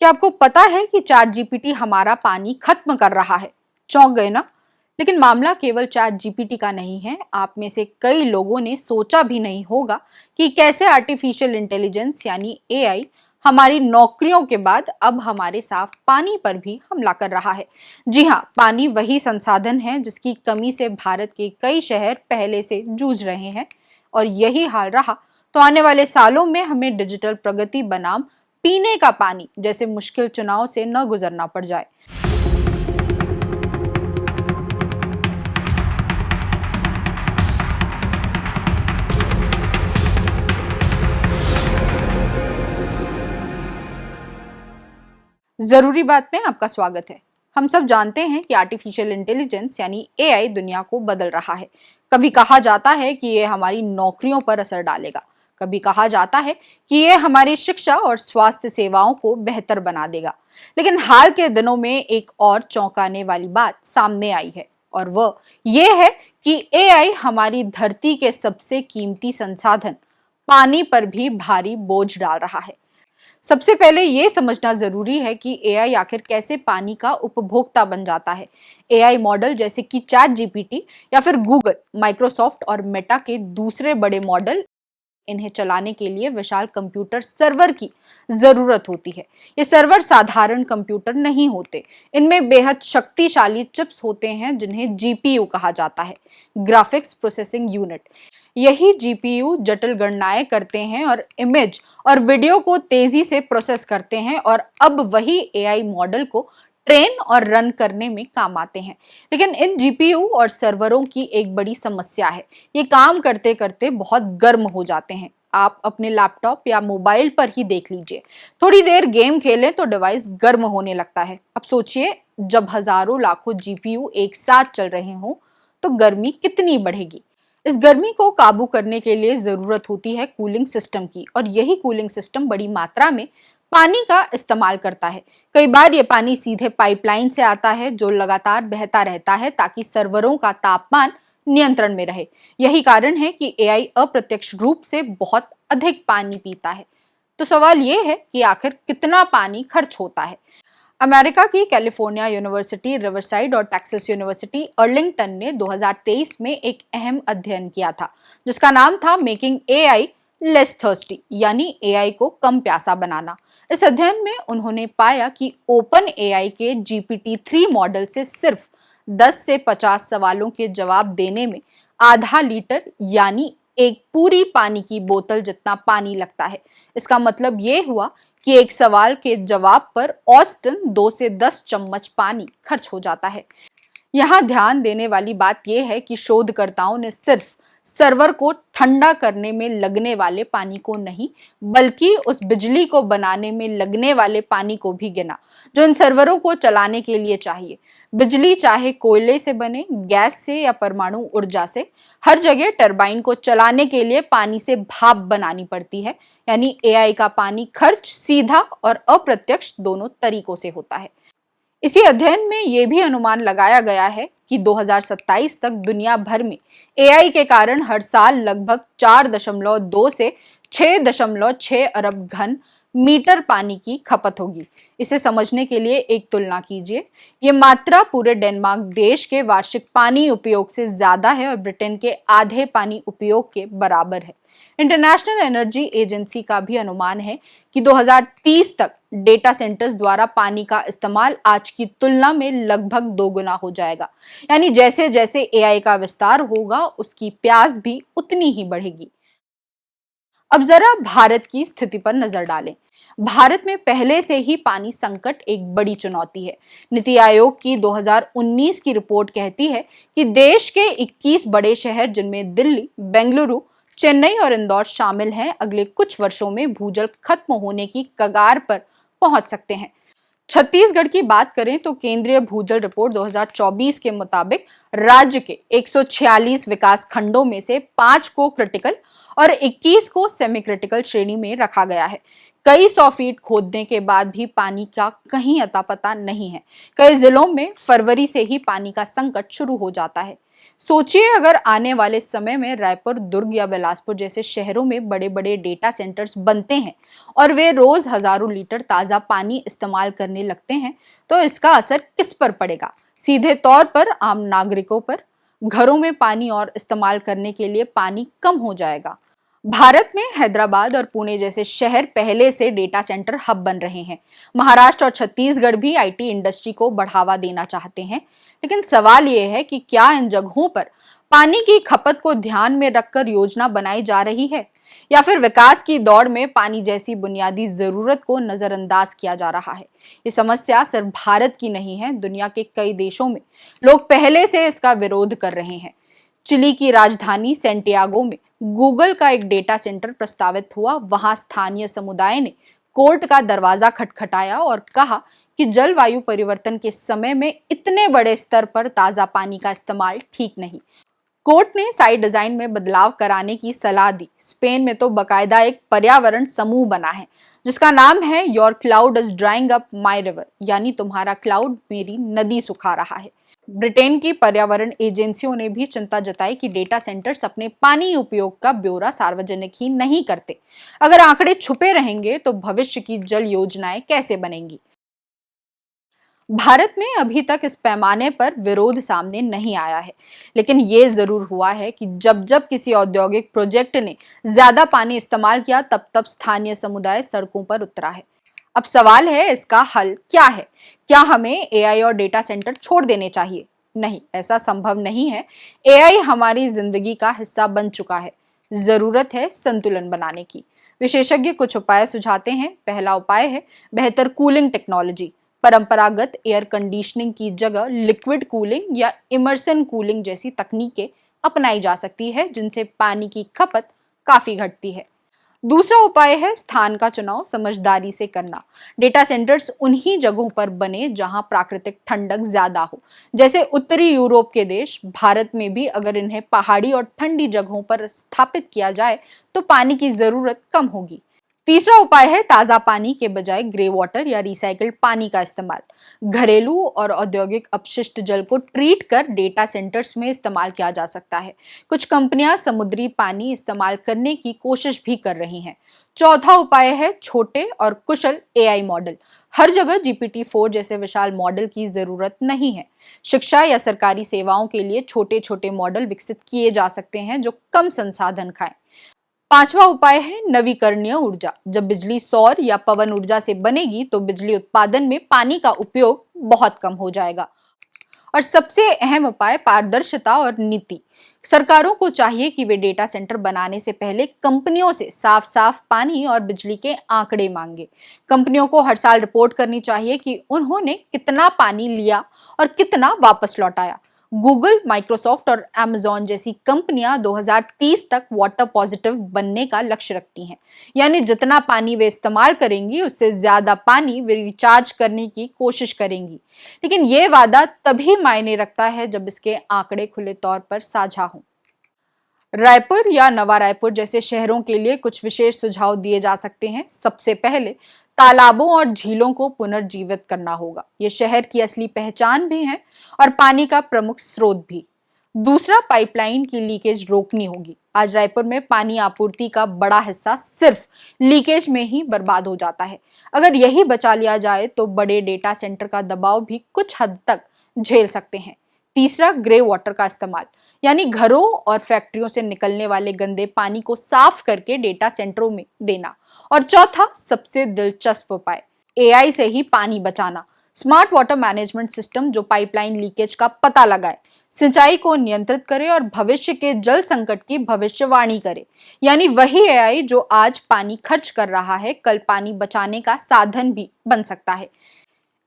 क्या आपको पता है कि चैट जीपीटी हमारा पानी खत्म कर रहा है? चौंक गए ना? लेकिन मामला केवल चैट जीपीटी का नहीं है। आप में से कई लोगों ने सोचा भी नहीं होगा कि कैसे आर्टिफिशियल इंटेलिजेंस यानी एआई हमारी नौकरियों के बाद अब हमारे साफ पानी पर भी हमला कर रहा है। जी हाँ, पानी वही संसाधन है जिसकी कमी से भारत के कई शहर पहले से जूझ रहे हैं, और यही हाल रहा तो आने वाले सालों में हमें डिजिटल प्रगति बनाम पीने का पानी जैसे मुश्किल चुनाव से न गुजरना पड़ जाए। जरूरी बात में आपका स्वागत है। हम सब जानते हैं कि आर्टिफिशियल इंटेलिजेंस यानी एआई दुनिया को बदल रहा है। कभी कहा जाता है कि ये हमारी नौकरियों पर असर डालेगा, कभी कहा जाता है कि ये हमारी शिक्षा और स्वास्थ्य सेवाओं को बेहतर बना देगा। लेकिन हाल के दिनों में एक और चौंकाने वाली बात सामने आई है, और वह ये है कि एआई हमारी धरती के सबसे कीमती संसाधन पानी पर भी भारी बोझ डाल रहा है। सबसे पहले ये समझना जरूरी है कि एआई आखिर कैसे पानी का उपभोक्ता बन जाता है। एआई मॉडल जैसे कि चैट जीपीटी या फिर गूगल, माइक्रोसॉफ्ट और मेटा के दूसरे बड़े मॉडल, इन्हें चलाने के लिए विशाल कंप्यूटर सर्वर की जरूरत होती है। ये सर्वर साधारण कंप्यूटर नहीं होते, इनमें बेहद शक्तिशाली चिप्स होते हैं जिन्हें जीपीयू कहा जाता है, ग्राफिक्स प्रोसेसिंग यूनिट। यही जीपीयू जटिल गणनाएं करते हैं और इमेज और वीडियो को तेजी से प्रोसेस करते हैं, और अब वही एआई मॉडल को ट्रेन और रन करने में काम आते हैं। लेकिन इन जीपीयू और सर्वरों की एक बड़ी समस्या है, ये काम करते करते बहुत गर्म हो जाते हैं। आप अपने लैपटॉप या मोबाइल पर ही देख लीजिए, थोड़ी देर गेम खेलें तो डिवाइस गर्म होने लगता है। अब सोचिए, जब हजारों लाखों जीपीयू एक साथ चल रहे हों तो गर्मी कितनी बढ़ेगी। इस गर्मी को काबू करने के लिए जरूरत होती है कूलिंग सिस्टम की, और यही कूलिंग सिस्टम बड़ी मात्रा में पानी का इस्तेमाल करता है। कई बार ये पानी सीधे पाइपलाइन से आता है जो लगातार बहता रहता है ताकि सर्वरों का तापमान नियंत्रण में रहे। यही कारण है कि एआई अप्रत्यक्ष रूप से बहुत अधिक पानी पीता है। तो सवाल ये है कि आखिर कितना पानी खर्च होता है। अमेरिका की कैलिफोर्निया यूनिवर्सिटी, रिवरसाइड और टेक्सास यूनिवर्सिटी अर्लिंगटन ने 2023 में एक अहम अध्ययन किया था जिसका नाम था मेकिंग एआई लेस थर्स्टी, यानी एआई को कम प्यासा बनाना। इस अध्ययन में उन्होंने पाया कि ओपन एआई के GPT-3 मॉडल से सिर्फ 10 से 50 सवालों के जवाब देने में आधा लीटर यानी एक पूरी पानी की बोतल जितना पानी लगता है। इसका मतलब ये हुआ कि एक सवाल के जवाब पर औसतन 2 से 10 चम्मच पानी खर्च हो जाता है। यहाँ ध्यान देने वाली बात यह है कि शोधकर्ताओं ने सिर्फ सर्वर को ठंडा करने में लगने वाले पानी को नहीं, बल्कि उस बिजली को बनाने में लगने वाले पानी को भी गिना जो इन सर्वरों को चलाने के लिए चाहिए। बिजली चाहे कोयले से बने, गैस से या परमाणु ऊर्जा से, हर जगह टरबाइन को चलाने के लिए पानी से भाप बनानी पड़ती है। यानी एआई का पानी खर्च सीधा और अप्रत्यक्ष दोनों तरीकों से होता है। इसी अध्ययन में यह भी अनुमान लगाया गया है कि 2027 तक दुनिया भर में एआई के कारण हर साल लगभग 4.2 से 6.6 अरब घन मीटर पानी की खपत होगी। इसे समझने के लिए एक तुलना कीजिए। ये मात्रा पूरे डेनमार्क देश के वार्षिक पानी उपयोग से ज्यादा है और ब्रिटेन के आधे पानी उपयोग के बराबर है। इंटरनेशनल एनर्जी एजेंसी का भी अनुमान है कि 2030 तक डेटा सेंटर्स द्वारा पानी का इस्तेमाल आज की तुलना में लगभग 2 गुना हो जाएगा। यानी जैसे जैसे एआई का विस्तार होगा उसकी प्यास भी उतनी ही बढ़ेगी। अब जरा भारत की स्थिति पर नजर डालें। भारत में पहले से ही पानी संकट एक बड़ी चुनौती है। नीति आयोग की 2019 की रिपोर्ट कहती है कि देश के 21 बड़े शहर, जिनमें दिल्ली, बेंगलुरु, चेन्नई और इंदौर शामिल हैं, अगले कुछ वर्षों में भूजल खत्म होने की कगार पर पहुंच सकते हैं। छत्तीसगढ़ की बात करें तो केंद्रीय भूजल रिपोर्ट 2024 के मुताबिक राज्य के 146 विकास खंडों में से 5 को क्रिटिकल और 21 को सेमी क्रिटिकल श्रेणी में रखा गया है। कई 100 फीट खोदने के बाद भी पानी का कहीं अता पता नहीं है। कई जिलों में फरवरी से ही पानी का संकट शुरू हो जाता है। सोचिए अगर आने वाले समय में रायपुर, दुर्ग या बिलासपुर जैसे शहरों में बड़े बड़े डेटा सेंटर्स बनते हैं और वे रोज हजारों लीटर ताजा पानी इस्तेमाल करने लगते हैं, तो इसका असर किस पर पड़ेगा? सीधे तौर पर आम नागरिकों पर। घरों में पानी और इस्तेमाल करने के लिए पानी कम हो जाएगा। भारत में हैदराबाद और पुणे जैसे शहर पहले से डेटा सेंटर हब बन रहे हैं। महाराष्ट्र और छत्तीसगढ़ भी आईटी इंडस्ट्री को बढ़ावा देना चाहते हैं। लेकिन सवाल यह है कि क्या इन जगहों पर पानी की खपत को ध्यान में रखकर योजना बनाई जा रही है, या फिर विकास की दौड़ में पानी जैसी बुनियादी जरूरत को नजरअंदाज किया जा रहा है? ये समस्या सिर्फ भारत की नहीं है, दुनिया के कई देशों में लोग पहले से इसका विरोध कर रहे हैं। चिली की राजधानी सेंटियागो में गूगल का एक डेटा सेंटर प्रस्तावित हुआ। वहां स्थानीय समुदाय ने कोर्ट का दरवाजा खटखटाया और कहा कि जलवायु परिवर्तन के समय में इतने बड़े स्तर पर ताजा पानी का इस्तेमाल ठीक नहीं। कोर्ट ने साइट डिजाइन में बदलाव कराने की सलाह दी। स्पेन में तो बकायदा एक पर्यावरण समूह बना है जिसका नाम है your cloud is drawing up my river, यानी तुम्हारा क्लाउड मेरी नदी सुखा रहा है। ब्रिटेन की पर्यावरण एजेंसियों ने भी चिंता जताई कि डेटा सेंटर्स अपने पानी उपयोग का ब्यौरा सार्वजनिक ही नहीं करते। अगर आंकड़े छुपे रहेंगे तो भविष्य की जल योजनाएं कैसे बनेंगी? भारत में अभी तक इस पैमाने पर विरोध सामने नहीं आया है, लेकिन ये जरूर हुआ है कि जब जब किसी औद्योगिक प्रोजेक्ट ने ज्यादा पानी इस्तेमाल किया तब तब स्थानीय समुदाय सड़कों पर उतरा है। अब सवाल है, इसका हल क्या है? क्या हमें एआई और डेटा सेंटर छोड़ देने चाहिए? नहीं, ऐसा संभव नहीं है। एआई हमारी जिंदगी का हिस्सा बन चुका है। जरूरत है संतुलन बनाने की। विशेषज्ञ कुछ उपाय सुझाते हैं। पहला उपाय है बेहतर कूलिंग टेक्नोलॉजी। परंपरागत एयर कंडीशनिंग की जगह लिक्विड कूलिंग या इमर्सन कूलिंग जैसी तकनीकें अपनाई जा सकती है, जिनसे पानी की खपत काफी घटती है। दूसरा उपाय है स्थान का चुनाव समझदारी से करना। डेटा सेंटर्स उन्हीं जगहों पर बने जहां प्राकृतिक ठंडक ज्यादा हो, जैसे उत्तरी यूरोप के देश। भारत में भी अगर इन्हें पहाड़ी और ठंडी जगहों पर स्थापित किया जाए तो पानी की जरूरत कम होगी। तीसरा उपाय है ताजा पानी के बजाय ग्रे वाटर या रिसाइकल्ड पानी का इस्तेमाल। घरेलू और औद्योगिक अपशिष्ट जल को ट्रीट कर डेटा सेंटर्स में इस्तेमाल किया जा सकता है। कुछ कंपनियां समुद्री पानी इस्तेमाल करने की कोशिश भी कर रही हैं। चौथा उपाय है छोटे और कुशल एआई मॉडल। हर जगह GPT-4 जैसे विशाल मॉडल की जरूरत नहीं है। शिक्षा या सरकारी सेवाओं के लिए छोटे छोटे मॉडल विकसित किए जा सकते हैं जो कम संसाधन खाएं। पांचवा उपाय है नवीकरणीय ऊर्जा। जब बिजली सौर या पवन ऊर्जा से बनेगी तो बिजली उत्पादन में पानी का उपयोग बहुत कम हो जाएगा। और सबसे अहम उपाय पारदर्शिता और नीति। सरकारों को चाहिए कि वे डेटा सेंटर बनाने से पहले कंपनियों से साफ साफ पानी और बिजली के आंकड़े मांगे। कंपनियों को हर साल रिपोर्ट करनी चाहिए कि उन्होंने कितना पानी लिया और कितना वापस लौटाया। गूगल, माइक्रोसॉफ्ट और अमेज़न जैसी कंपनियां 2030 तक वाटर पॉजिटिव बनने का लक्ष्य रखती हैं, यानी जितना पानी वे इस्तेमाल करेंगी उससे ज्यादा पानी वे रिचार्ज करने की कोशिश करेंगी। लेकिन ये वादा तभी मायने रखता है जब इसके आंकड़े खुले तौर पर साझा हों। रायपुर या नवा रायपुर जैसे शहरों के लिए कुछ विशेष सुझाव दिए जा सकते हैं। सबसे पहले तालाबों और झीलों को पुनर्जीवित करना होगा। ये शहर की असली पहचान भी है और पानी का प्रमुख स्रोत भी। दूसरा, पाइपलाइन की लीकेज रोकनी होगी। आज रायपुर में पानी आपूर्ति का बड़ा हिस्सा सिर्फ लीकेज में ही बर्बाद हो जाता है। अगर यही बचा लिया जाए तो बड़े डेटा सेंटर का दबाव भी कुछ हद तक झेल सकते हैं। तीसरा, ग्रे वाटर का इस्तेमाल, यानी घरों और फैक्ट्रियों से निकलने वाले गंदे पानी को साफ करके डेटा सेंटरों में देना। और चौथा, सबसे दिलचस्प उपाय, एआई से ही पानी बचाना। स्मार्ट वाटर मैनेजमेंट सिस्टम जो पाइपलाइन लीकेज का पता लगाए, सिंचाई को नियंत्रित करे और भविष्य के जल संकट की भविष्यवाणी करे। यानी वही एआई जो आज पानी खर्च कर रहा है, कल पानी बचाने का साधन भी बन सकता है।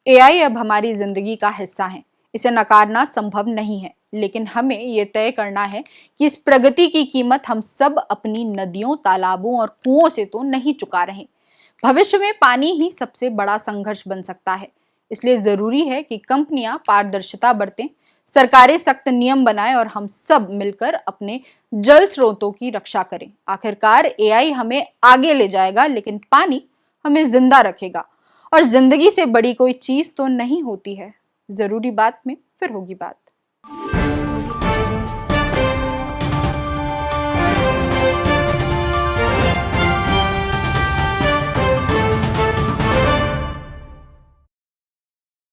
एआई अब हमारी जिंदगी का हिस्सा है। इसे नकारना संभव नहीं है, लेकिन हमें ये तय करना है कि इस प्रगति की कीमत हम सब अपनी नदियों, तालाबों और कुओं से तो नहीं चुका रहे। भविष्य में पानी ही सबसे बड़ा संघर्ष बन सकता है। इसलिए जरूरी है कि कंपनियां पारदर्शिता बरतें, सरकारें सख्त नियम बनाएं और हम सब मिलकर अपने जल स्रोतों की रक्षा करें। आखिरकार एआई हमें आगे ले जाएगा, लेकिन पानी हमें जिंदा रखेगा। और जिंदगी से बड़ी कोई चीज तो नहीं होती है। जरूरी बात में फिर होगी बात।